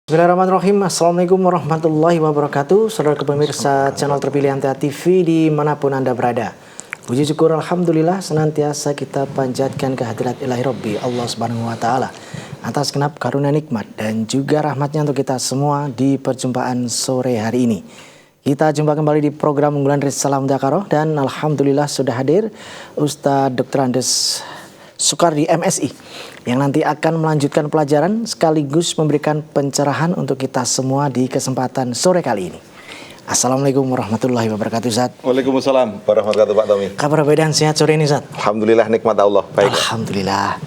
Bismillahirrahmanirrahim. Assalamualaikum warahmatullahi wabarakatuh. Saudara pemirsa channel terpilih MTA TV dimanapun Anda berada. Puji syukur Alhamdulillah senantiasa kita panjatkan kehadirat ilahi Rabbi Allah Subhanahu wa Ta'ala atas genap karunia nikmat dan juga rahmatnya untuk kita semua di perjumpaan sore hari ini. Kita jumpa kembali di program unggulan Risalah Mudzakarah dan Alhamdulillah sudah hadir Ustadz Dr. Andes Sukardi MSI yang nanti akan melanjutkan pelajaran sekaligus memberikan pencerahan untuk kita semua di kesempatan sore kali ini. Assalamualaikum warahmatullahi wabarakatuh, Ustaz. Waalaikumsalam warahmatullahi wabarakatuh, Pak Tommy. Kabar baik dan sehat sore ini, Ustaz? Alhamdulillah, nikmat Allah. Baik. Alhamdulillah.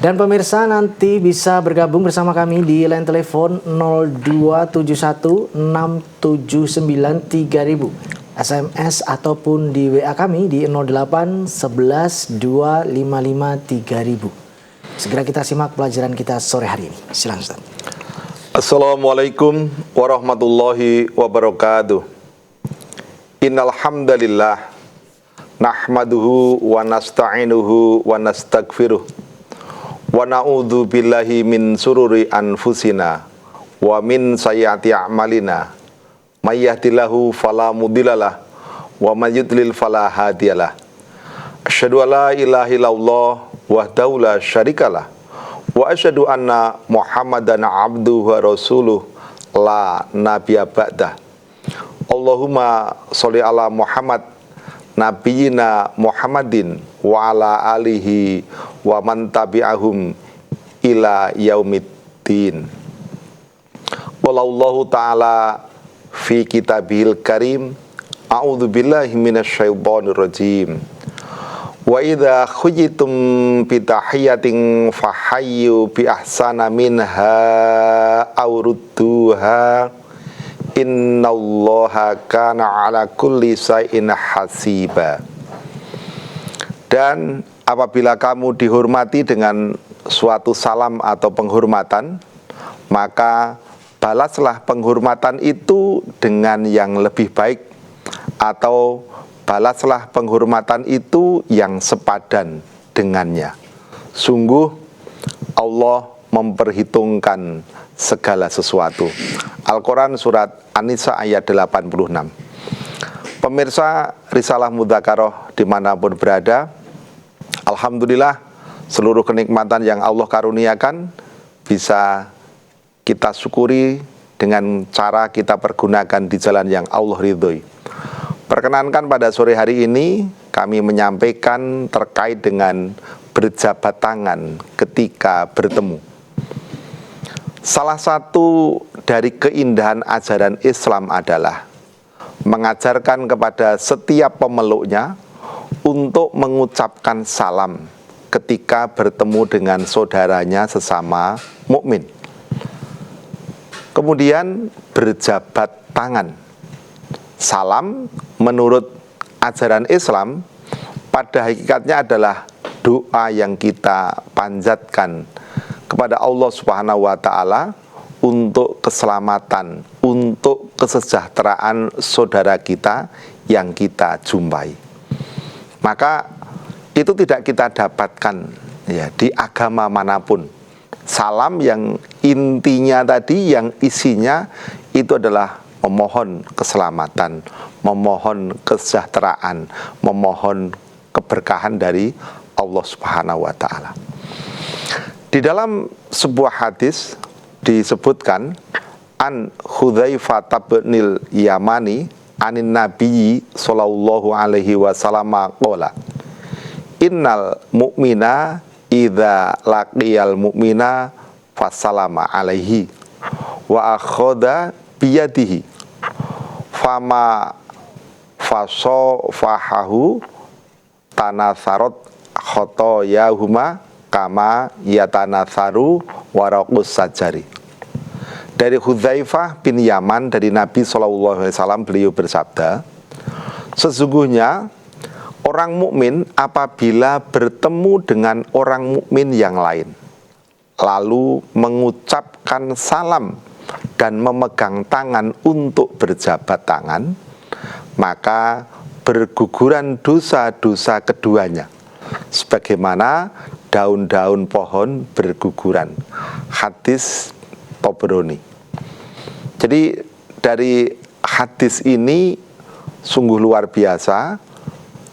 Dan pemirsa nanti bisa bergabung bersama kami di line telepon 02716793.000. SMS ataupun di WA kami di 08 11 255 3000. Segera kita simak pelajaran kita sore hari ini. Silakan, Ustaz. Assalamualaikum warahmatullahi wabarakatuh. Innal hamdalillah nahmaduhu wa nasta'inuhu wa nastaghfiruh wa na'udzu billahi min sururi anfusina wa min sayyiati a'malina. May yahdihillahu fala mudhillalah wa may yudlil fala hadiyalah. Asyhadu an la ilaha illallah wahdahu la syarikalah wa asyhadu anna Muhammadan abduhu wa rasuluh la nabiyya ba'dah. Allahumma sholli ala Muhammad nabiyyina Muhammadin wa ala alihi wa man tabi'ahum ila yaumiddin. Wallahu ta'ala fi kitabihil karim. A'udzu billahi minasyaitonir rajim. Wa idza khuyitum bi tahiyatin fahayyu bi ahsana minha aw rudduha innallaha kana ala kulli shay'in hasiba. Dan apabila kamu dihormati dengan suatu salam atau penghormatan, maka balaslah penghormatan itu dengan yang lebih baik, atau balaslah penghormatan itu yang sepadan dengannya. Sungguh Allah memperhitungkan segala sesuatu. Al-Quran surat An-Nisa ayat 86. Pemirsa Risalah Mudzakarah dimanapun berada, alhamdulillah seluruh kenikmatan yang Allah karuniakan bisa kita syukuri dengan cara kita pergunakan di jalan yang Allah ridhoi. Perkenankan pada sore hari ini kami menyampaikan terkait dengan berjabat tangan ketika bertemu. Salah satu dari keindahan ajaran Islam adalah mengajarkan kepada setiap pemeluknya untuk mengucapkan salam ketika bertemu dengan saudaranya sesama mukmin. Kemudian berjabat tangan. Salam menurut ajaran Islam pada hakikatnya adalah doa yang kita panjatkan kepada Allah Subhanahu wa Ta'ala untuk keselamatan, untuk kesejahteraan saudara kita yang kita jumpai. Maka itu tidak kita dapatkan ya di agama manapun. Salam yang intinya tadi, yang isinya itu adalah memohon keselamatan, memohon kesejahteraan, memohon keberkahan dari Allah Subhanahu wa Ta'ala. Di dalam sebuah hadis disebutkan an Hudzaifah bin Yamani anin Nabi sallallahu alaihi wasallam qala innal mu'mina idza laqiyal mu'mina fasalama alaihi wa akhadha biyadihi fama fasafahahu tanatharat khotoyahuma kama yatanatharu waraqus sajari. Dari Hudzaifah bin Yaman dari Nabi SAW, beliau bersabda, sesungguhnya orang mukmin apabila bertemu dengan orang mukmin yang lain, lalu mengucapkan salam dan memegang tangan untuk berjabat tangan, maka berguguran dosa-dosa keduanya, sebagaimana daun-daun pohon berguguran. Hadis Tabrani. Jadi dari hadis ini sungguh luar biasa.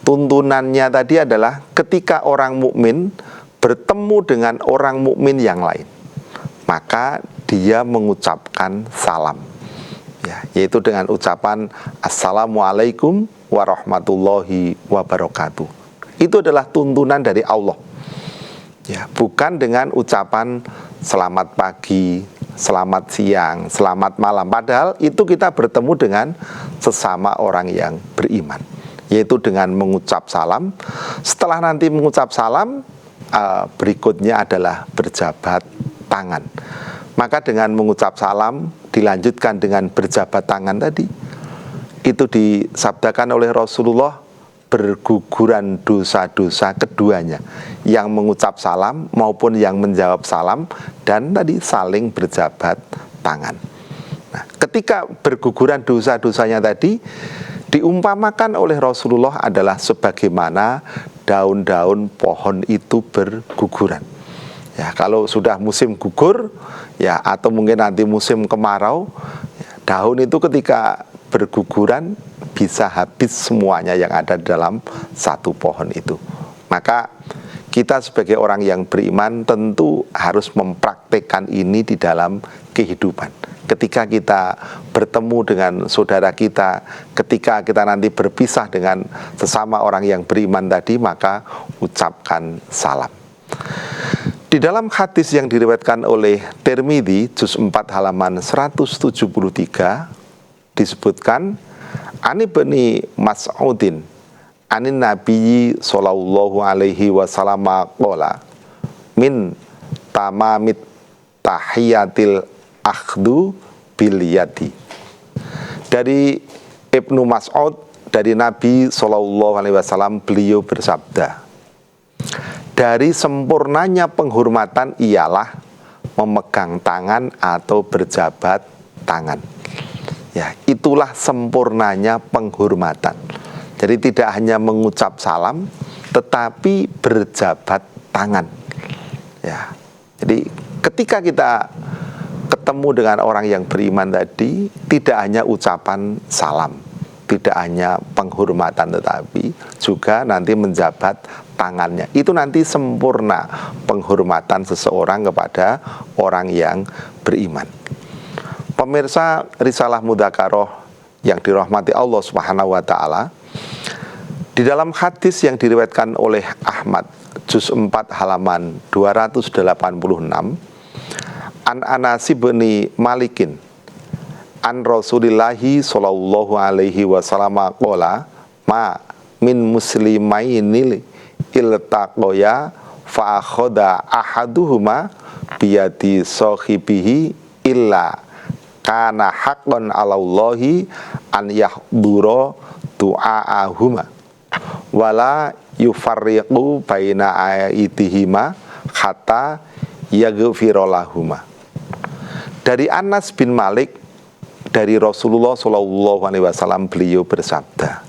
Tuntunannya tadi adalah ketika orang mukmin bertemu dengan orang mukmin yang lain, maka dia mengucapkan salam, ya, yaitu dengan ucapan Assalamualaikum warahmatullahi wabarakatuh. Itu adalah tuntunan dari Allah, ya, bukan dengan ucapan selamat pagi, selamat siang, selamat malam. Padahal itu kita bertemu dengan sesama orang yang beriman, yaitu dengan mengucap salam. Setelah nanti mengucap salam, berikutnya adalah berjabat tangan. Maka dengan mengucap salam dilanjutkan dengan berjabat tangan tadi. Itu disabdakan oleh Rasulullah, berguguran dosa-dosa keduanya, yang mengucap salam maupun yang menjawab salam, dan tadi saling berjabat tangan. Nah, ketika berguguran dosa-dosanya tadi diumpamakan oleh Rasulullah adalah sebagaimana daun-daun pohon itu berguguran. Ya, kalau sudah musim gugur, ya, atau mungkin nanti musim kemarau, ya, daun itu ketika berguguran bisa habis semuanya yang ada di dalam satu pohon itu. Maka kita sebagai orang yang beriman tentu harus mempraktekkan ini di dalam kehidupan. Ketika kita bertemu dengan saudara kita, ketika kita nanti berpisah dengan sesama orang yang beriman tadi, maka ucapkan salam. Di dalam hadis yang diriwayatkan oleh Tirmidzi juz 4 halaman 173 disebutkan, Ani Ibni Mas'udin anin Nabiyyi sallallahu alaihi wasallam qala min tamamit tahiyatil akhdu bil yadi. Dari Ibnu Mas'ud, dari Nabi sallallahu alaihi wasallam, beliau bersabda, dari sempurnanya penghormatan ialah memegang tangan atau berjabat tangan. Ya, itulah sempurnanya penghormatan. Jadi tidak hanya mengucap salam, tetapi berjabat tangan. Ya, jadi ketika kita ketemu dengan orang yang beriman tadi, tidak hanya ucapan salam, tidak hanya penghormatan, tetapi juga nanti menjabat tangannya. Itu nanti sempurna penghormatan seseorang kepada orang yang beriman. Pemirsa Risalah Mudzakarah yang dirahmati Allah Subhanahu wa taala, di dalam hadis yang diriwayatkan oleh Ahmad juz 4 halaman 286, An Anas bin Malikin an Rasulillahi sallallahu alaihi wasallam qala ma min muslimaini iltaqoya fa akhadha ahaduhuma biyadi sahibihi illa kana haqqan 'alallahi an yahdura du'aahuma wala yufarriqu baina aidihima hatta yaghfira lahuma. Dari Anas bin Malik, dari Rasulullah sallallahu alaihi wasallam, beliau bersabda,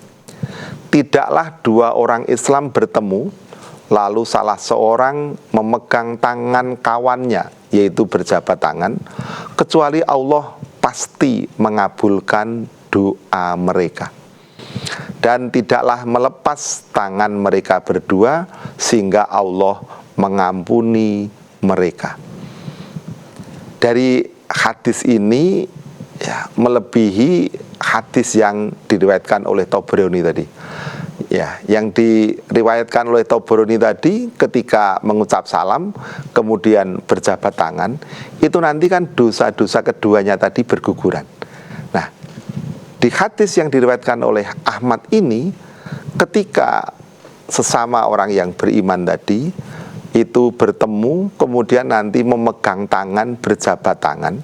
tidaklah dua orang Islam bertemu lalu salah seorang memegang tangan kawannya, yaitu berjabat tangan, kecuali Allah pasti mengabulkan doa mereka, dan tidaklah melepas tangan mereka berdua sehingga Allah mengampuni mereka. Dari hadis ini, ya, melebihi hadis yang diriwayatkan oleh Tabrani tadi. Ya, yang diriwayatkan oleh Tabrani tadi, ketika mengucap salam kemudian berjabat tangan, itu nanti kan dosa-dosa keduanya tadi berguguran. Nah, di hadis yang diriwayatkan oleh Ahmad ini, ketika sesama orang yang beriman tadi itu bertemu kemudian nanti memegang tangan, berjabat tangan,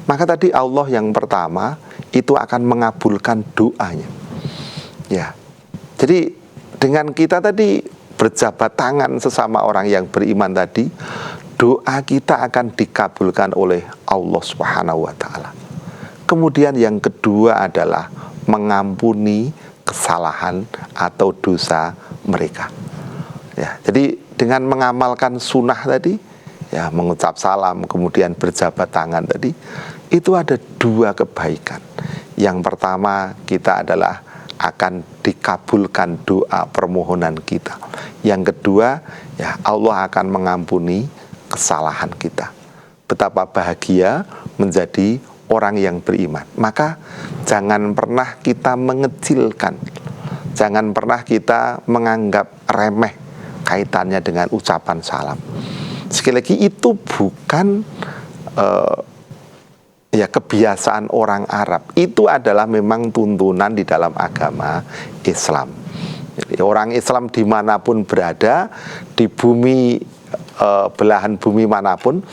maka tadi Allah yang pertama itu akan mengabulkan doanya. Ya. Jadi dengan kita tadi berjabat tangan sesama orang yang beriman tadi, doa kita akan dikabulkan oleh Allah Subhanahu wa taala. Kemudian yang kedua adalah mengampuni kesalahan atau dosa mereka. Ya, jadi dengan mengamalkan sunnah tadi, ya, mengucap salam kemudian berjabat tangan tadi, itu ada dua kebaikan. Yang pertama, kita adalah akan dikabulkan doa permohonan kita. Yang kedua, ya Allah akan mengampuni kesalahan kita. Betapa bahagia menjadi orang yang beriman. Maka jangan pernah kita mengecilkan, jangan pernah kita menganggap remeh kaitannya dengan ucapan salam. Sekali lagi, itu bukan ya kebiasaan orang Arab. Itu adalah memang tuntunan di dalam agama Islam. Jadi orang Islam dimanapun berada, di bumi belahan bumi manapun,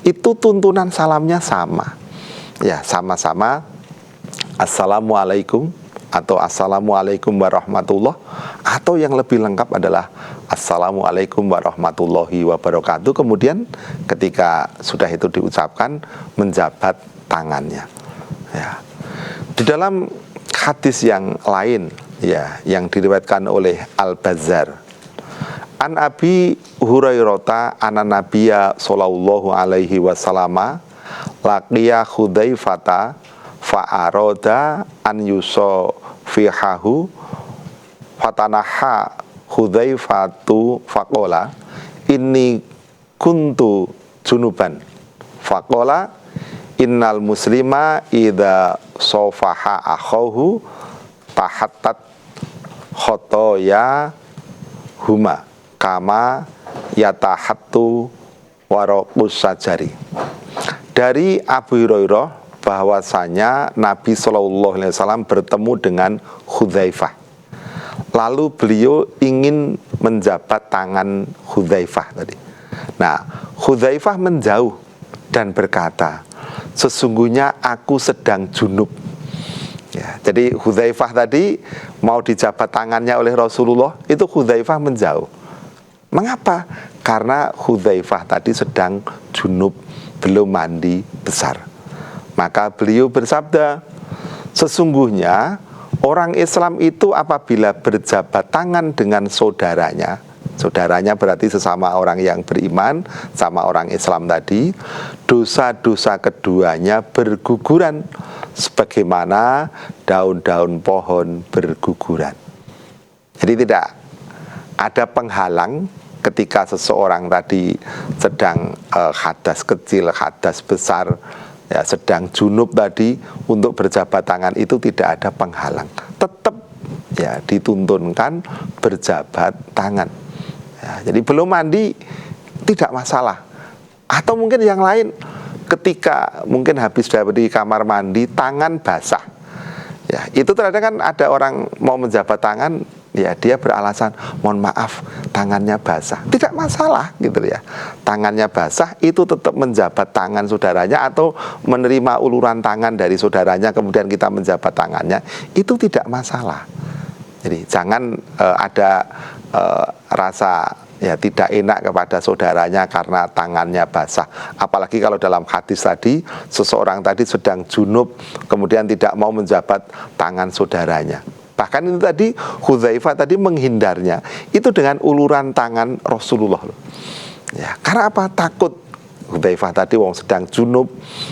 itu tuntunan salamnya sama. Ya, sama-sama Assalamualaikum atau Assalamualaikum warahmatullah, atau yang lebih lengkap adalah Assalamualaikum warahmatullahi wabarakatuh. Kemudian ketika sudah itu diucapkan, menjabat tangannya. Ya. Di dalam hadis yang lain, ya, yang diriwayatkan oleh Al-Bazzar, an Abi Hurairah anan Nabiyya sallallahu alaihi wasallam laqiya Hudzaifata fa'aroda an yusafihahu fatanaha Hudzaifatu faqala inni kuntu junuban faqala innal muslima idza safaha akhahu tahattat khotoya huma kama yatahattu waraqus sajari. Dari Abu Hurairah bahwasanya Nabi SAW bertemu dengan Hudzaifah. Lalu beliau ingin menjabat tangan Hudzaifah tadi. Nah, Hudzaifah menjauh dan berkata, sesungguhnya aku sedang junub. Ya, jadi Hudzaifah tadi mau dijabat tangannya oleh Rasulullah, itu Hudzaifah menjauh. Mengapa? Karena Hudzaifah tadi sedang junub, belum mandi besar. Maka beliau bersabda, sesungguhnya orang Islam itu apabila berjabat tangan dengan saudaranya, saudaranya berarti sesama orang yang beriman, sama orang Islam tadi, dosa-dosa keduanya berguguran sebagaimana daun-daun pohon berguguran. Jadi tidak ada penghalang ketika seseorang tadi sedang hadas kecil, hadas besar, ya, sedang junub tadi, untuk berjabat tangan itu tidak ada penghalang. Tetap ya dituntunkan berjabat tangan. Ya, jadi belum mandi tidak masalah. Atau mungkin yang lain, ketika mungkin habis dari kamar mandi tangan basah. Ya, itu terkadang kan ada orang mau menjabat tangan, ya dia beralasan mohon maaf tangannya basah. Tidak masalah gitu ya. Tangannya basah itu tetap menjabat tangan saudaranya atau menerima uluran tangan dari saudaranya kemudian kita menjabat tangannya, itu tidak masalah. Jadi jangan ada rasa ya tidak enak kepada saudaranya karena tangannya basah. Apalagi kalau dalam hadis tadi seseorang tadi sedang junub kemudian tidak mau menjabat tangan saudaranya. Bahkan itu tadi Hudzaifah tadi menghindarnya itu dengan uluran tangan Rasulullah. Ya, karena apa? Takut Hudzaifah tadi wong sedang junub,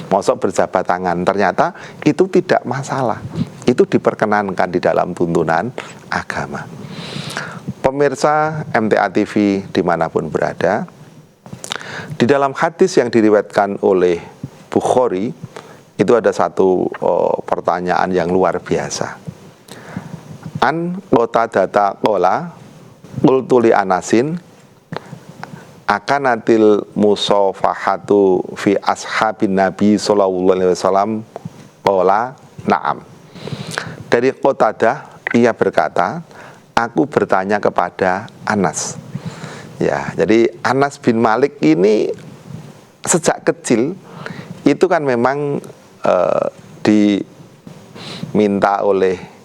mosok berjabat tangan. Ternyata itu tidak masalah. Itu diperkenankan di dalam tuntunan agama. Pemirsa MTA TV dimanapun berada, di dalam hadis yang diriwayatkan oleh Bukhari itu ada satu pertanyaan yang luar biasa. An Qatadah qala qultu li Anasin akanatil musafahatu fi ashabin Nabi sallallahu alaihi wasallam qala na'am. Dari Qatadah ia berkata, aku bertanya kepada Anas. Ya, jadi Anas bin Malik ini sejak kecil itu kan memang diminta oleh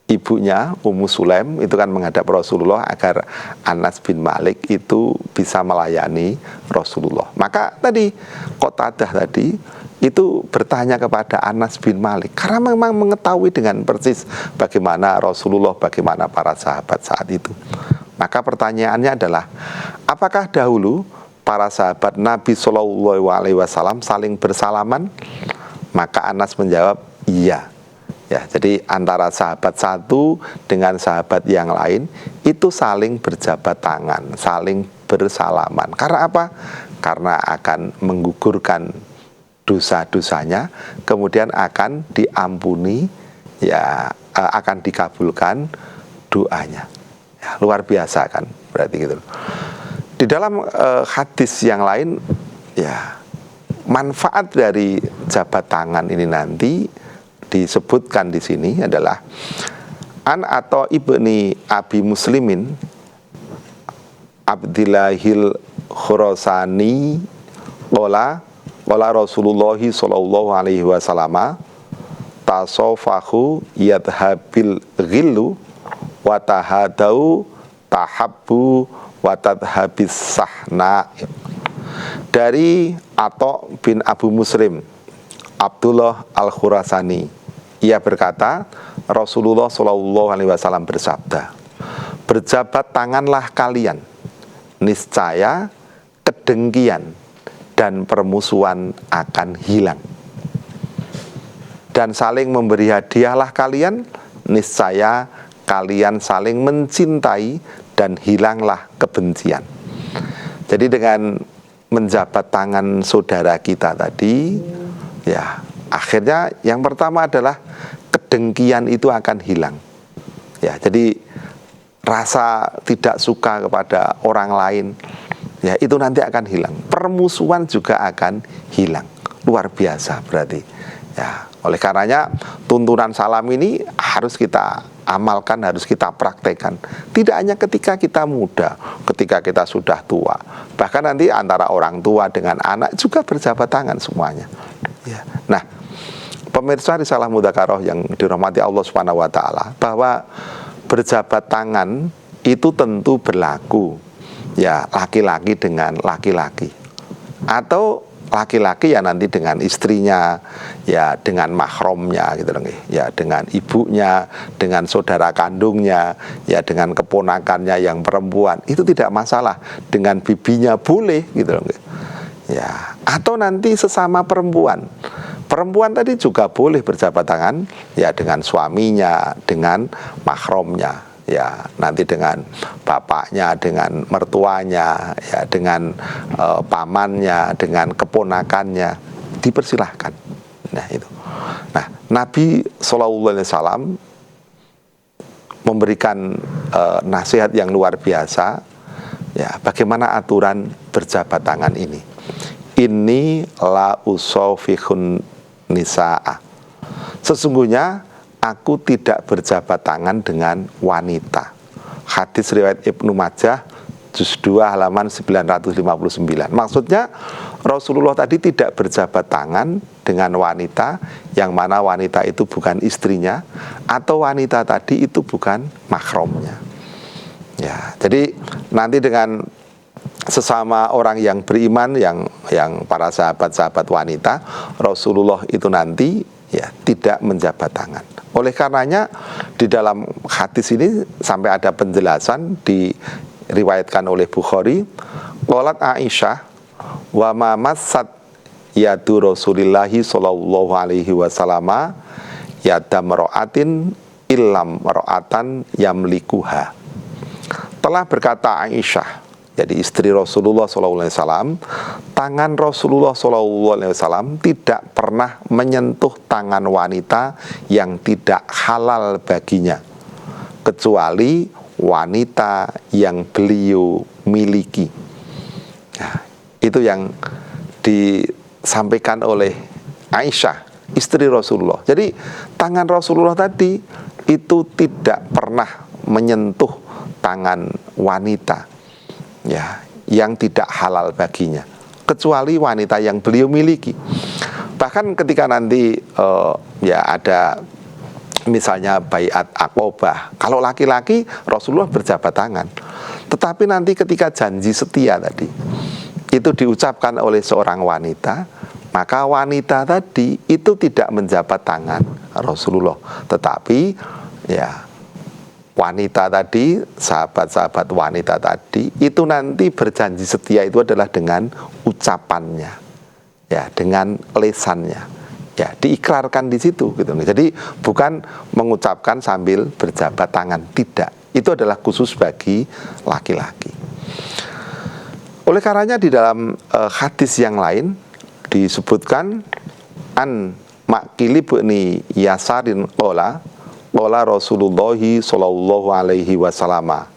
ibunya Ummu Sulaim itu kan menghadap Rasulullah agar Anas bin Malik itu bisa melayani Rasulullah. Maka tadi Qatadah tadi itu bertanya kepada Anas bin Malik karena memang mengetahui dengan persis bagaimana Rasulullah, bagaimana para sahabat saat itu. Maka pertanyaannya adalah, apakah dahulu para sahabat Nabi SAW saling bersalaman? Maka Anas menjawab, iya. Ya, jadi antara sahabat satu dengan sahabat yang lain itu saling berjabat tangan, saling bersalaman. Karena apa? Karena akan menggugurkan dosa-dosanya, kemudian akan diampuni, ya, akan dikabulkan doanya. Ya, luar biasa kan, berarti gitu. Di dalam hadis yang lain, ya, manfaat dari jabat tangan ini nanti disebutkan di sini adalah An atau ibni Abi Muslimin Abdillahil Khurasani qala Rasulullah sallallahu alaihi wasallam tasafahu yadhabil ghillu wa tahadau tahabbu wa tadhabis sahna. Dari Atha bin Abu Muslim Abdullah Al-Khurasani, ia berkata, Rasulullah Shallallahu Alaihi Wasallam bersabda, berjabat tanganlah kalian, niscaya kedengkian dan permusuhan akan hilang. Dan saling memberi hadiahlah kalian, niscaya kalian saling mencintai dan hilanglah kebencian. Jadi dengan menjabat tangan saudara kita tadi, ya, akhirnya yang pertama adalah kedengkian itu akan hilang. Ya, jadi rasa tidak suka kepada orang lain, ya, itu nanti akan hilang. Permusuhan juga akan hilang. Luar biasa berarti. Ya, oleh karenanya tuntunan salam ini harus kita amalkan, harus kita praktekkan. Tidak hanya ketika kita muda, ketika kita sudah tua. Bahkan nanti antara orang tua dengan anak juga berjabat tangan semuanya. Ya. Nah, pemirsa Risalah Mudzakarah yang dirahmati Allah Subhanahu wa taala, bahwa berjabat tangan itu tentu berlaku, ya, laki-laki dengan laki-laki, atau laki-laki ya nanti dengan istrinya, ya, dengan mahramnya gitu loh, ya, dengan ibunya, dengan saudara kandungnya, ya, dengan keponakannya yang perempuan, itu tidak masalah. Dengan bibinya boleh gitu loh, ya, atau nanti sesama perempuan. Perempuan tadi juga boleh berjabat tangan, ya, dengan suaminya, dengan mahramnya, ya, nanti dengan bapaknya, dengan mertuanya, ya, dengan pamannya, dengan keponakannya, dipersilahkan. Nah, itu. Nah, Nabi SAW memberikan nasihat yang luar biasa, ya, bagaimana aturan berjabat tangan ini. Ini la usawfihun nisa'a. Sesungguhnya aku tidak berjabat tangan dengan wanita. Hadis riwayat Ibnu Majah juz 2 halaman 959. Maksudnya Rasulullah tadi tidak berjabat tangan dengan wanita yang mana wanita itu bukan istrinya, atau wanita tadi itu bukan mahramnya. Ya, jadi nanti dengan sesama orang yang beriman, yang para sahabat-sahabat wanita, Rasulullah itu nanti, ya, tidak menjabat tangan. Oleh karenanya di dalam hadis ini sampai ada penjelasan diriwayatkan oleh Bukhari, qalat Aisyah wa ma massat yadu Rasulillahi sallallahu alaihi wasallam yada mar'atin illam mar'atan yamlikuha. Telah berkata Aisyah, jadi istri Rasulullah SAW, tangan Rasulullah SAW tidak pernah menyentuh tangan wanita yang tidak halal baginya, kecuali wanita yang beliau miliki. Nah, itu yang disampaikan oleh Aisyah, istri Rasulullah. Jadi tangan Rasulullah tadi itu tidak pernah menyentuh tangan wanita, ya, yang tidak halal baginya, kecuali wanita yang beliau miliki. Bahkan ketika nanti ya ada misalnya baiat aqobah, kalau laki-laki Rasulullah berjabat tangan. Tetapi nanti ketika janji setia tadi itu diucapkan oleh seorang wanita, maka wanita tadi itu tidak menjabat tangan Rasulullah, tetapi ya wanita tadi, sahabat-sahabat wanita tadi itu nanti berjanji setia itu adalah dengan ucapannya, ya, dengan lesannya, Ya, diikrarkan di situ gitu. Jadi bukan mengucapkan sambil berjabat tangan, tidak. Itu adalah khusus bagi laki-laki. Oleh karenanya di dalam hadis yang lain disebutkan an Maqil bin Yasarin qala Rasulullah sallallahu alaihi wasallam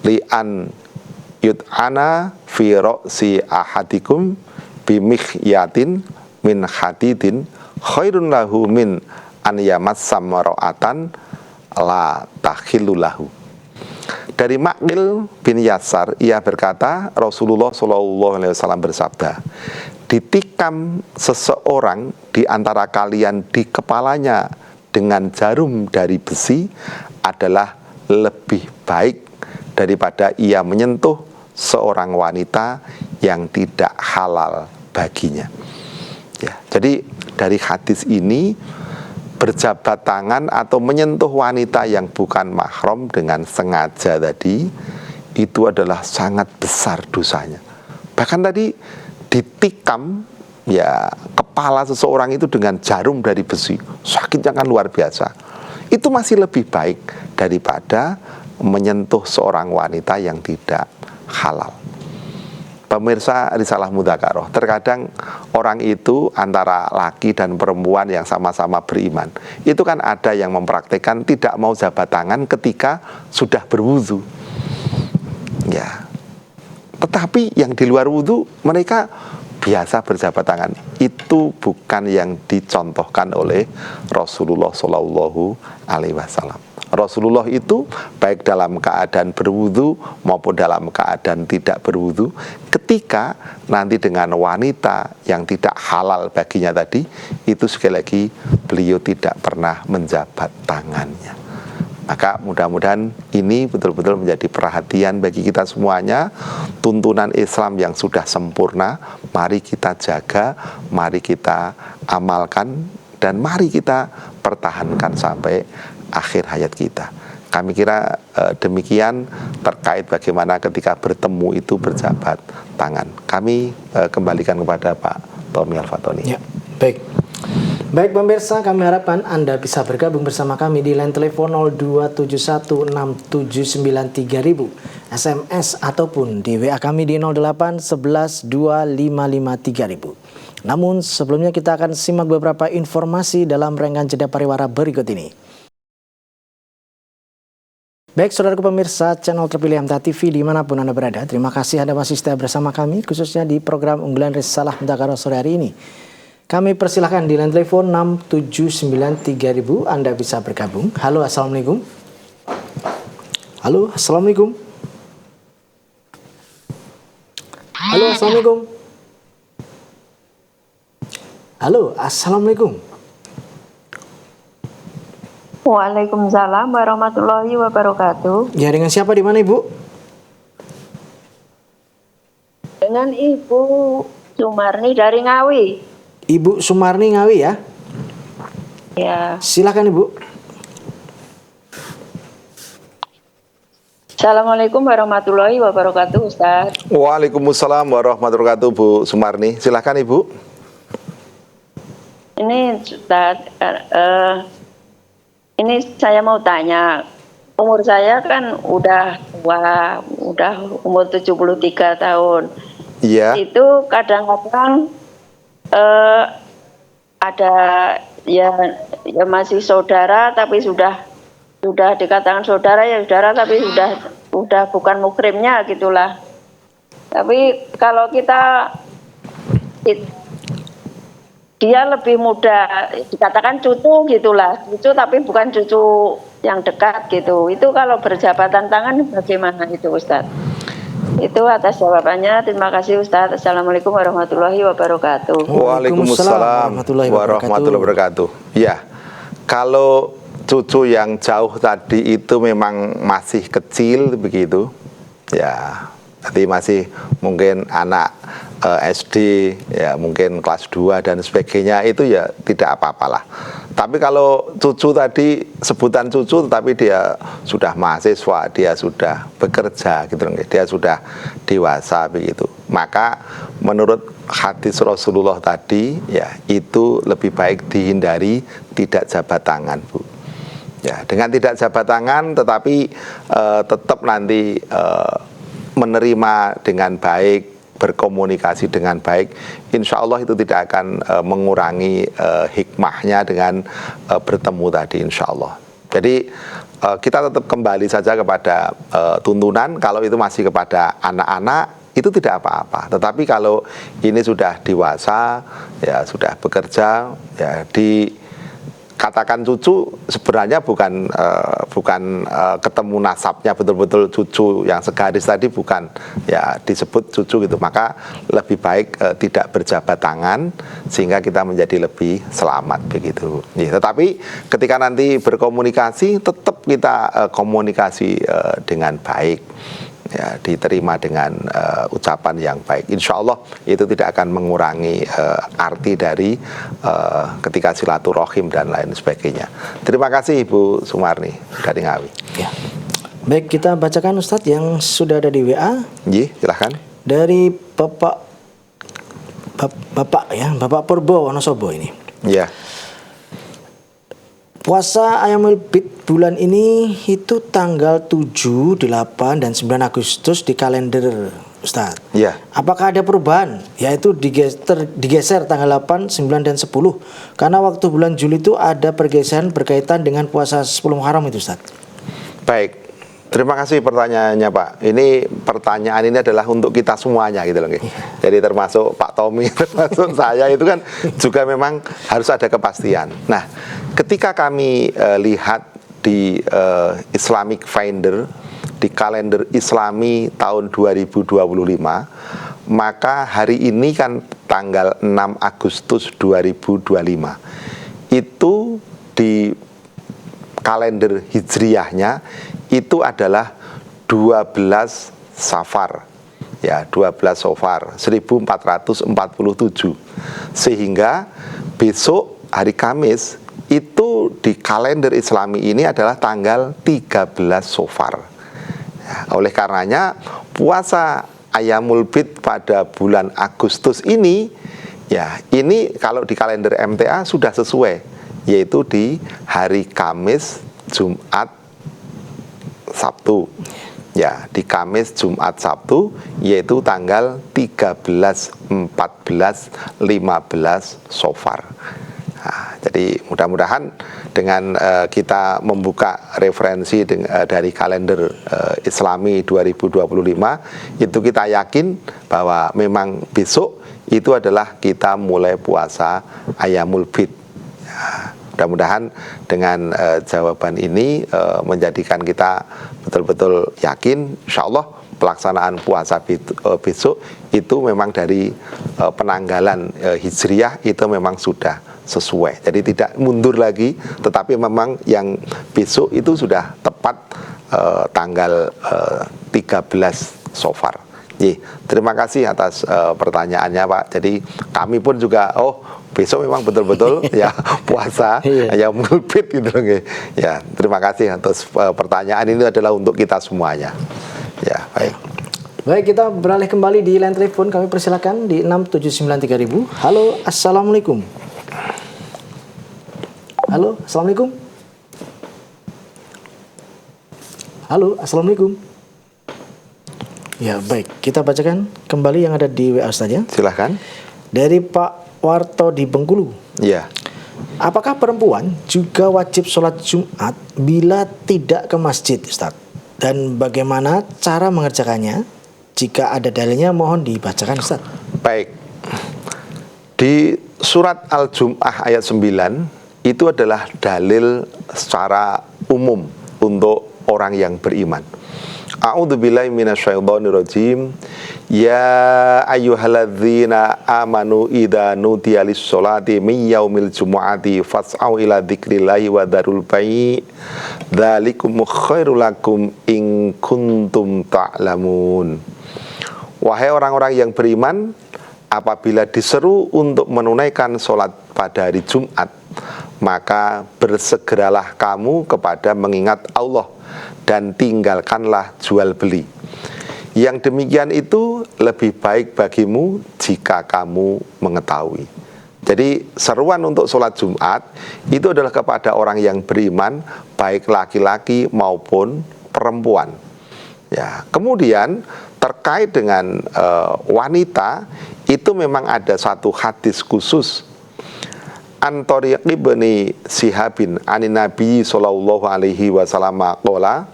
li an yud'ana fi ra'si ahadikum bimikyatin min hadidin khairun lahu min an yamassam mar'atan la takhillu lahu. Dari Maqil bin Yasar, ia berkata, Rasulullah SAW bersabda, ditikam seseorang di antara kalian di kepalanya dengan jarum dari besi adalah lebih baik daripada ia menyentuh seorang wanita yang tidak halal baginya. Ya, jadi dari hadis ini, berjabat tangan atau menyentuh wanita yang bukan mahram dengan sengaja tadi itu adalah sangat besar dosanya. Bahkan tadi ditikam ya kepala seseorang itu dengan jarum dari besi, sakitnya kan luar biasa. Itu masih lebih baik daripada menyentuh seorang wanita yang tidak halal. Pemirsa Risalah Mudzakarah, terkadang orang itu antara laki dan perempuan yang sama-sama beriman, itu kan ada yang mempraktikkan tidak mau jabat tangan ketika sudah berwudu. Ya. Tetapi yang di luar wudu mereka biasa berjabat tangan. Itu bukan yang dicontohkan oleh Rasulullah Shallallahu Alaihi Wasallam. Rasulullah itu baik dalam keadaan berwudu maupun dalam keadaan tidak berwudu, ketika nanti dengan wanita yang tidak halal baginya tadi, itu sekali lagi beliau tidak pernah menjabat tangannya. Maka mudah-mudahan ini betul-betul menjadi perhatian bagi kita semuanya. Tuntunan Islam yang sudah sempurna, mari kita jaga, mari kita amalkan, dan mari kita pertahankan sampai akhir hayat kita. Kami kira demikian terkait bagaimana ketika bertemu itu berjabat tangan. Kami kembalikan kepada Pak Tommy Al-Fatoni. Ya, baik. Baik pemirsa, kami harapkan Anda bisa bergabung bersama kami di line telepon 02716793000, SMS ataupun di WA kami di 08112553.000. Namun sebelumnya kita akan simak beberapa informasi dalam rangkaian jeda pariwara berikut ini. Baik saudaraku pemirsa channel terpilih MTA TV dimanapun Anda berada, terima kasih Anda masih setia bersama kami khususnya di program unggulan Risalah Mudzakarah sore hari ini. Kami persilahkan di line telepon 6793000 Anda bisa bergabung. Halo, assalamualaikum. Halo, assalamualaikum. Halo, assalamualaikum. Halo, assalamualaikum. Waalaikumsalam warahmatullahi wabarakatuh. Ya, dengan siapa di mana Ibu? Dengan Ibu Sumarni dari Ngawi. Ibu Sumarni Ngawi ya? Ya. Silakan Ibu. Assalamualaikum warahmatullahi wabarakatuh, Ustaz. Waalaikumsalam warahmatullahi wabarakatuh, Bu Sumarni. Silakan Ibu. Ini Ustaz, ini saya mau tanya. Umur saya kan udah tua, udah umur 73 tahun. Iya. Itu kadang-kadang ada ya masih saudara tapi sudah dikatakan saudara ya saudara tapi sudah bukan mukrimnya gitulah. Tapi kalau dia lebih muda, dikatakan cucu gitulah, cucu tapi bukan cucu yang dekat gitu. Itu kalau berjabatan tangan bagaimana itu Ustaz? Itu atas jawabannya. Terima kasih Ustaz. Assalamualaikum warahmatullahi wabarakatuh. Waalaikumsalam warahmatullahi wabarakatuh. Ya, kalau cucu yang jauh tadi itu memang masih kecil begitu, ya, tadi masih mungkin anak SD, ya mungkin kelas 2 dan sebagainya, itu ya tidak apa-apalah. Tapi kalau cucu tadi, sebutan cucu tetapi dia sudah mahasiswa, dia sudah bekerja gitu, dia sudah dewasa begitu, maka menurut hadis Rasulullah tadi, ya itu lebih baik dihindari tidak jabat tangan, Bu. Ya, dengan tidak jabat tangan, tetapi tetap nanti menerima dengan baik, berkomunikasi dengan baik, insya Allah itu tidak akan mengurangi hikmahnya dengan bertemu tadi, insya Allah. Jadi kita tetap kembali saja kepada tuntunan. Kalau itu masih kepada anak-anak, itu tidak apa-apa. Tetapi kalau ini sudah dewasa, ya sudah bekerja, ya dikatakan cucu, sebenarnya bukan ketemu nasabnya betul-betul cucu yang segaris tadi, bukan, ya disebut cucu gitu. Maka lebih baik tidak berjabat tangan sehingga kita menjadi lebih selamat begitu. Ya, tetapi ketika nanti berkomunikasi, tetap kita komunikasi dengan baik, ya diterima dengan ucapan yang baik. Insya Allah itu tidak akan mengurangi arti dari ketika silaturahim dan lain sebagainya. Terima kasih Ibu Sumarni dari Ngawi. Ya. Baik, kita bacakan Ustadz yang sudah ada di WA. Ji, silahkan. Dari Bapak Purbo Wonosobo ini. Ya. Puasa Ayyamul Bid bulan ini itu tanggal 7, 8, dan 9 Agustus di kalender Ustaz. Ya. Apakah ada perubahan? Yaitu digeser tanggal 8, 9, dan 10. Karena waktu bulan Juli itu ada pergeseran berkaitan dengan puasa 10 Muharram itu Ustaz. Baik. Terima kasih pertanyaannya Pak. Ini pertanyaan ini adalah untuk kita semuanya gitu loh. Jadi termasuk Pak Tommy, termasuk saya itu kan juga memang harus ada kepastian. Nah, ketika kami lihat di Islamic Finder, di kalender Islami tahun 2025, maka hari ini kan tanggal 6 Agustus 2025. Itu di kalender Hijriyahnya itu adalah 12 Safar, ya 12 Safar 1447, sehingga besok hari Kamis itu di kalender Islami ini adalah tanggal 13 Safar. Ya, oleh karenanya puasa Ayyamul Bid pada bulan Agustus ini, ya ini kalau di kalender MTA sudah sesuai, yaitu di hari Kamis, Jumat, Sabtu. Ya, di Kamis, Jumat, Sabtu, yaitu tanggal 13, 14, 15 Safar. Nah, jadi mudah-mudahan dengan kita membuka referensi dari kalender Islami 2025, itu kita yakin bahwa memang besok itu adalah kita mulai puasa Ayyamul Bid. Ya, mudah-mudahan dengan jawaban ini menjadikan kita betul-betul yakin, insya Allah pelaksanaan puasa besok itu memang dari penanggalan Hijriyah itu memang sudah sesuai. Jadi tidak mundur lagi, tetapi memang yang besok itu sudah tepat tanggal 13 Safar. Terima kasih atas pertanyaannya Pak. Jadi kami pun juga besok memang betul-betul ya puasa Ayyamul Bid gitu loh. Ya, terima kasih atas pertanyaan ini adalah untuk kita semuanya. Ya, baik. Baik, kita beralih kembali di line telepon. Kami persilakan di 6793000. Halo, assalamualaikum. Halo, assalamualaikum. Halo, assalamualaikum. Ya, baik, kita bacakan kembali yang ada di WA saja. Silahkan. Dari Pak Warto di Bengkulu. Ya. Apakah perempuan juga wajib sholat Jumat bila tidak ke masjid, Ustaz? Dan bagaimana cara mengerjakannya? Jika ada dalilnya mohon dibacakan, Ustaz. Baik. Di surat Al-Jum'ah ayat 9 itu adalah dalil secara umum untuk orang yang beriman. A'udzubillahi minasyaitonirrajim. Ya ayyuhalladzina amanu idza nudiya lis-sholati min yaumil jumu'ati fas'au ila dzikrillahi wa dzarul bai' dzalikum khairul lakum in kuntum ta'lamun. Wahai orang-orang yang beriman, apabila diseru untuk menunaikan sholat pada hari Jumat, maka bersegeralah kamu kepada mengingat Allah dan tinggalkanlah jual beli. Yang demikian itu lebih baik bagimu jika kamu mengetahui. Jadi seruan untuk sholat Jumat itu adalah kepada orang yang beriman, baik laki-laki maupun perempuan. Ya, kemudian terkait dengan wanita, itu memang ada satu hadis khusus. An-Thariq ibni Sihabin anin Nabi sallallahu alaihi wasallam qala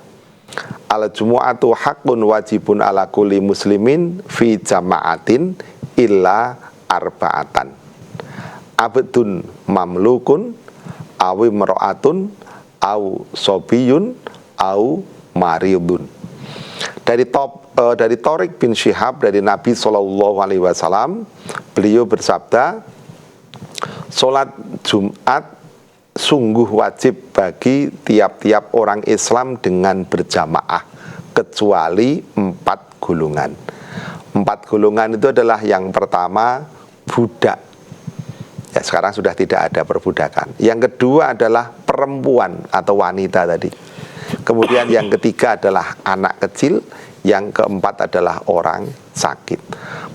al-jumu'atu haqqun wajibun ala kulli muslimin fi jama'atin illa arba'atan. Abdun mamlukun awi mar'atun au sobiyun au maridun. Dari Thariq bin Syihab dari Nabi sallallahu alaihi wasallam, beliau bersabda, sholat Jumat sungguh wajib bagi tiap-tiap orang Islam dengan berjamaah, kecuali 4 golongan. 4 golongan itu adalah yang pertama budak. Ya, sekarang sudah tidak ada perbudakan. Yang kedua adalah perempuan atau wanita tadi. Kemudian yang ketiga adalah anak kecil. Yang keempat adalah orang sakit.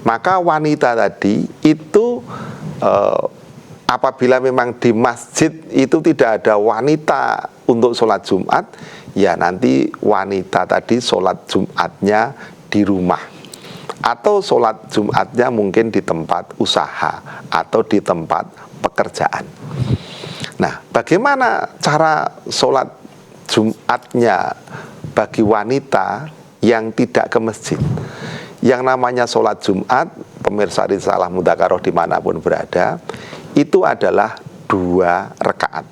Maka wanita tadi itu apabila memang di masjid itu tidak ada wanita untuk sholat Jumat, ya nanti wanita tadi sholat Jumatnya di rumah, atau sholat Jumatnya mungkin di tempat usaha atau di tempat pekerjaan. Nah, bagaimana cara sholat Jumatnya bagi wanita yang tidak ke masjid? Yang namanya sholat Jumat, pemirsa Risalah Mudzakarah dimanapun berada, itu adalah 2 rakaat,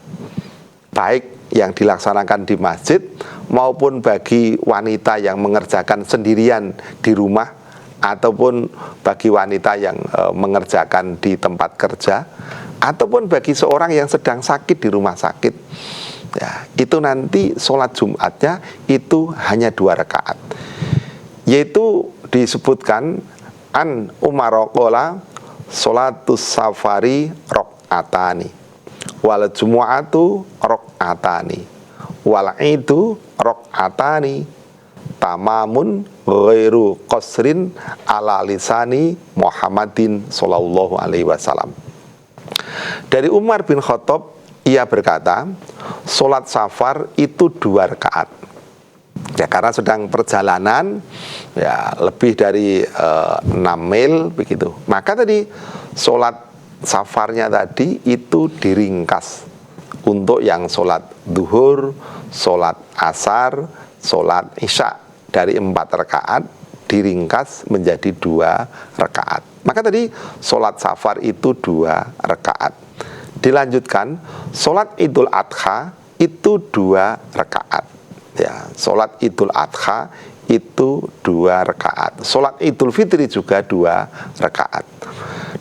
baik yang dilaksanakan di masjid maupun bagi wanita yang mengerjakan sendirian di rumah, ataupun bagi wanita yang mengerjakan di tempat kerja, ataupun bagi seorang yang sedang sakit di rumah sakit. Ya, itu nanti sholat Jumatnya itu hanya 2 rakaat, yaitu disebutkan an Umar qala sholatus safari rok'atani wal jumu'atu rok'atani wal idu rok'atani tamamun ghairu qasrin ala lisani Muhammadin sallallahu alaihi wasallam. Dari Umar bin Khattab, ia berkata, sholat safar itu 2 rakaat. Ya, karena sedang perjalanan, ya lebih dari 6 mil begitu. Maka tadi sholat safarnya tadi itu diringkas untuk yang sholat duhur, sholat asar, sholat isya, dari 4 rakaat diringkas menjadi 2 rakaat. Maka tadi sholat safar itu 2 rakaat. Dilanjutkan, sholat Idul Adha itu 2 rakaat. Ya, sholat Idul Adha itu 2 rakaat. Sholat Idul Fitri juga 2 rakaat.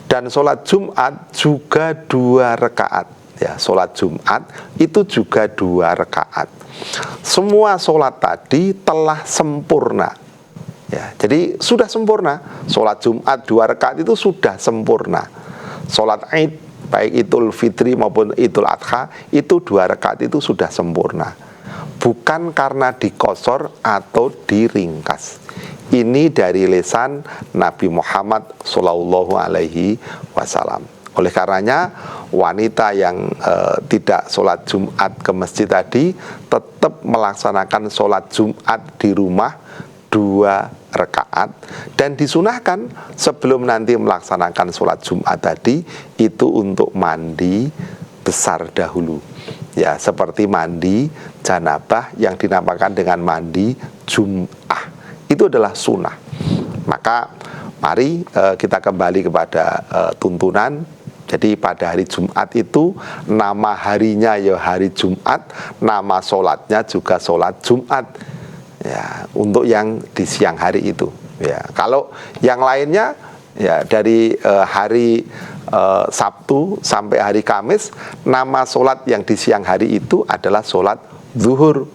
Dan sholat Jumat juga 2 rakaat. Ya, sholat Jumat itu juga 2 rakaat. Semua sholat tadi telah sempurna. Ya, jadi sudah sempurna. Sholat Jumat 2 rakaat itu sudah sempurna. Sholat Id, baik Idul Fitri maupun Idul Adha, itu 2 rakaat itu sudah sempurna. Bukan karena dikosor atau diringkas. Ini dari lisan Nabi Muhammad Sallallahu Alaihi Wasallam. Oleh karenanya wanita yang tidak sholat Jumat ke masjid tadi tetap melaksanakan sholat Jumat di rumah 2 rakaat, dan disunahkan sebelum nanti melaksanakan sholat Jumat tadi itu untuk mandi besar dahulu. Ya, seperti mandi janabah yang dinamakan dengan mandi Jum'ah. Itu adalah sunnah. Maka mari kita kembali kepada tuntunan. Jadi pada hari Jumat itu nama harinya ya hari Jumat, nama sholatnya juga sholat Jumat. Ya, untuk yang di siang hari itu. Ya, kalau yang lainnya ya dari hari Sabtu sampai hari Kamis, nama sholat yang di siang hari itu adalah sholat zuhur.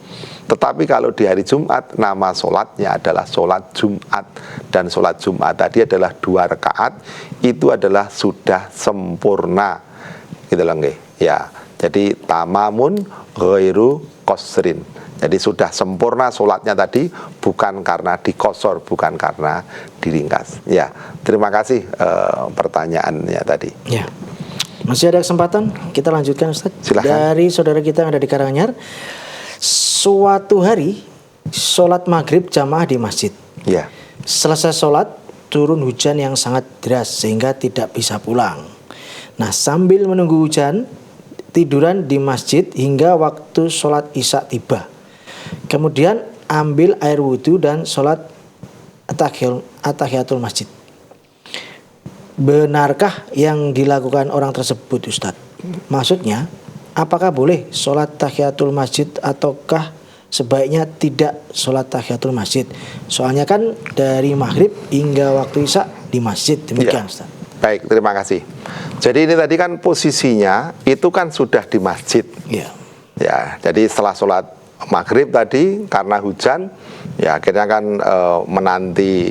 Tetapi kalau di hari Jumat, nama sholatnya adalah sholat Jumat. Dan sholat Jumat tadi adalah 2 rakaat, itu adalah sudah sempurna. Gitu loh, nggih. Ya, jadi tamamun ghairu qasrin. Jadi sudah sempurna sholatnya tadi, bukan karena dikosor, bukan karena diringkas. Ya, terima kasih pertanyaannya tadi. Ya. Masih ada kesempatan, kita lanjutkan Ustaz. Silakan. Dari saudara kita yang ada di Karanganyar, suatu hari sholat maghrib jamaah di masjid. Ya. Selesai sholat, turun hujan yang sangat deras sehingga tidak bisa pulang. Nah, sambil menunggu hujan, tiduran di masjid hingga waktu sholat isya tiba. Kemudian ambil air wudhu dan sholat atahiyatul masjid. Benarkah yang dilakukan orang tersebut, Ustadz? Maksudnya, apakah boleh sholat tahiyatul masjid ataukah sebaiknya tidak sholat tahiyatul masjid? Soalnya kan dari maghrib hingga waktu isya di masjid. Demikian, Ustadz. Baik, terima kasih. Jadi ini tadi kan posisinya itu kan sudah di masjid. Ya. Ya, jadi setelah sholat maghrib tadi karena hujan, ya akhirnya kan menanti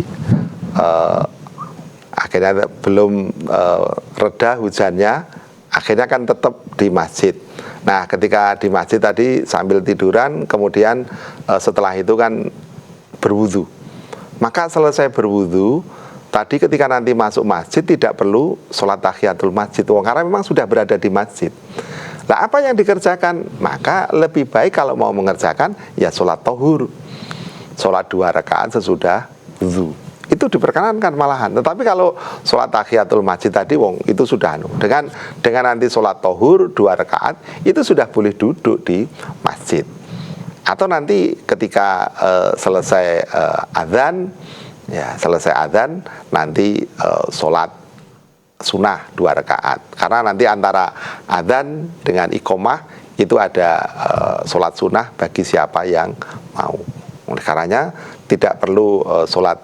akhirnya belum reda hujannya, akhirnya kan tetap di masjid. Nah, ketika di masjid tadi sambil tiduran, kemudian setelah itu kan berwudu. Maka selesai berwudu, tadi ketika nanti masuk masjid tidak perlu sholat tahiyatul masjid, karena memang sudah berada di masjid. Nah, apa yang dikerjakan? Maka lebih baik kalau mau mengerjakan ya sholat tohur, sholat 2 rakaat sesudah wudu. Itu diperkenankan malahan. Tetapi kalau sholat tahiyatul masjid tadi, itu sudah dengan nanti sholat tohur 2 rakaat itu sudah boleh duduk di masjid. Atau nanti ketika selesai adzan, ya selesai adzan nanti sholat sunnah 2 rakaat. Karena nanti antara adzan dengan iqomah itu ada sholat sunnah bagi siapa yang mau. Oleh karenanya tidak perlu sholat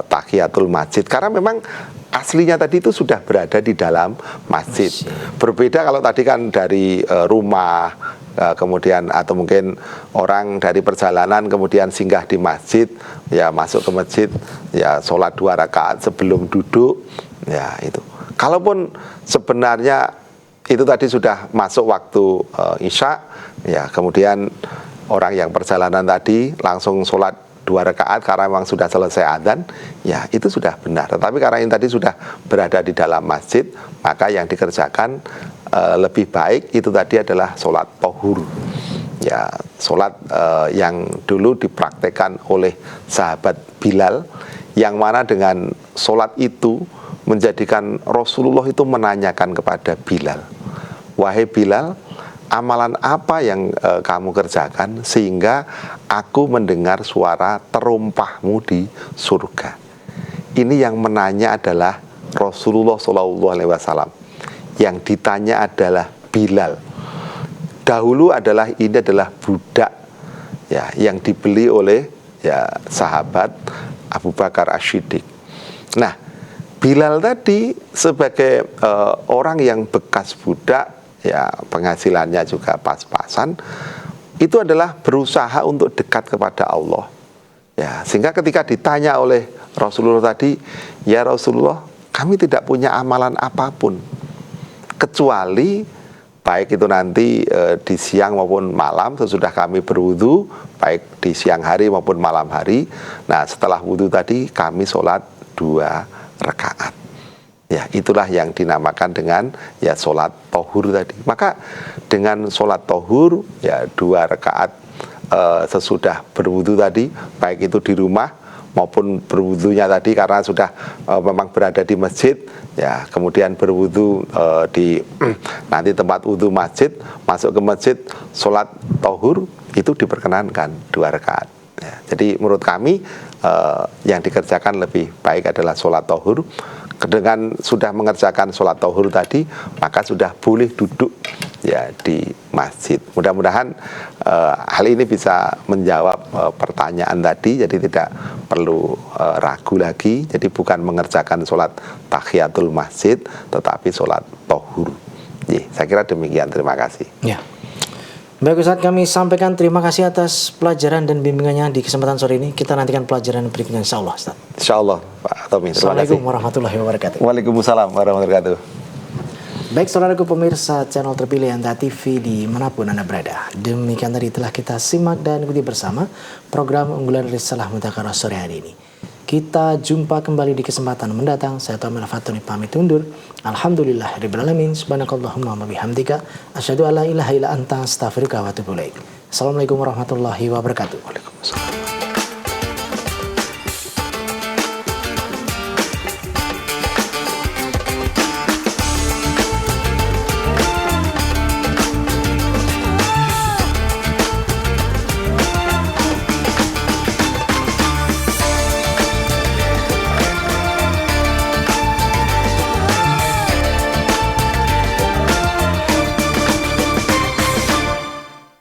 tahiyatul masjid, karena memang aslinya tadi itu sudah berada di dalam masjid. Berbeda kalau tadi kan dari rumah, kemudian atau mungkin orang dari perjalanan kemudian singgah di masjid, ya masuk ke masjid, ya sholat 2 rakaat sebelum duduk, ya itu. Kalaupun sebenarnya itu tadi sudah masuk waktu isya, ya kemudian orang yang perjalanan tadi langsung sholat 2 rakaat karena memang sudah selesai adzan, ya itu sudah benar. Tetapi karena ini tadi sudah berada di dalam masjid, maka yang dikerjakan lebih baik itu tadi adalah sholat tohur. Ya, sholat yang dulu dipraktekkan oleh sahabat Bilal, yang mana dengan sholat itu menjadikan Rasulullah itu menanyakan kepada Bilal, wahai Bilal, amalan apa yang kamu kerjakan sehingga aku mendengar suara terumpahmu di surga? Ini yang menanya adalah Rasulullah SAW. Yang ditanya adalah Bilal. Dahulu ini adalah budak, ya, yang dibeli oleh ya sahabat Abu Bakar As-Siddiq. Nah, Bilal tadi sebagai orang yang bekas budak, ya penghasilannya juga pas-pasan, itu adalah berusaha untuk dekat kepada Allah. Ya, sehingga ketika ditanya oleh Rasulullah tadi, ya Rasulullah, kami tidak punya amalan apapun kecuali baik itu nanti di siang maupun malam sesudah kami berwudu, baik di siang hari maupun malam hari. Nah, setelah wudu tadi kami sholat 2 rakaat. Ya, itulah yang dinamakan dengan ya sholat tohur tadi. Maka dengan sholat tohur ya 2 rakaat sesudah berwudu tadi, baik itu di rumah maupun berwudunya tadi karena sudah memang berada di masjid, ya kemudian berwudu di nanti tempat wudu masjid, masuk ke masjid sholat tohur itu diperkenankan 2 rakaat. Ya, jadi menurut kami yang dikerjakan lebih baik adalah sholat tohur. Dengan sudah mengerjakan sholat tohur tadi, maka sudah boleh duduk ya di masjid. Mudah-mudahan hal ini bisa menjawab pertanyaan tadi. Jadi tidak perlu ragu lagi. Jadi bukan mengerjakan sholat tahiyatul masjid, tetapi sholat tohur. Saya kira demikian. Terima kasih. Ya. Baik Ustaz, kami sampaikan terima kasih atas pelajaran dan bimbingannya di kesempatan sore ini. Kita nantikan pelajaran berikutnya insya Allah, Ustaz. Insya Allah, Pak Tommy. Assalamualaikum warahmatullahi wabarakatuh. Waalaikumsalam warahmatullahi wabarakatuh. Baik saudaraku pemirsa channel terpilih Anta TV di manapun Anda berada. Demikian tadi telah kita simak dan ikuti bersama program unggulan Risalah Mudzakarah sore hari ini. Kita jumpa kembali di kesempatan mendatang. Saya Tomel Fatuni pamit undur. Alhamdulillahirabbil alamin. Subhanakallahumma wa bihamdika asyhadu an la ilaha illa anta astaghfiruka wa atubu ilaik. Assalamualaikum warahmatullahi wabarakatuh. Waalaikumsalam.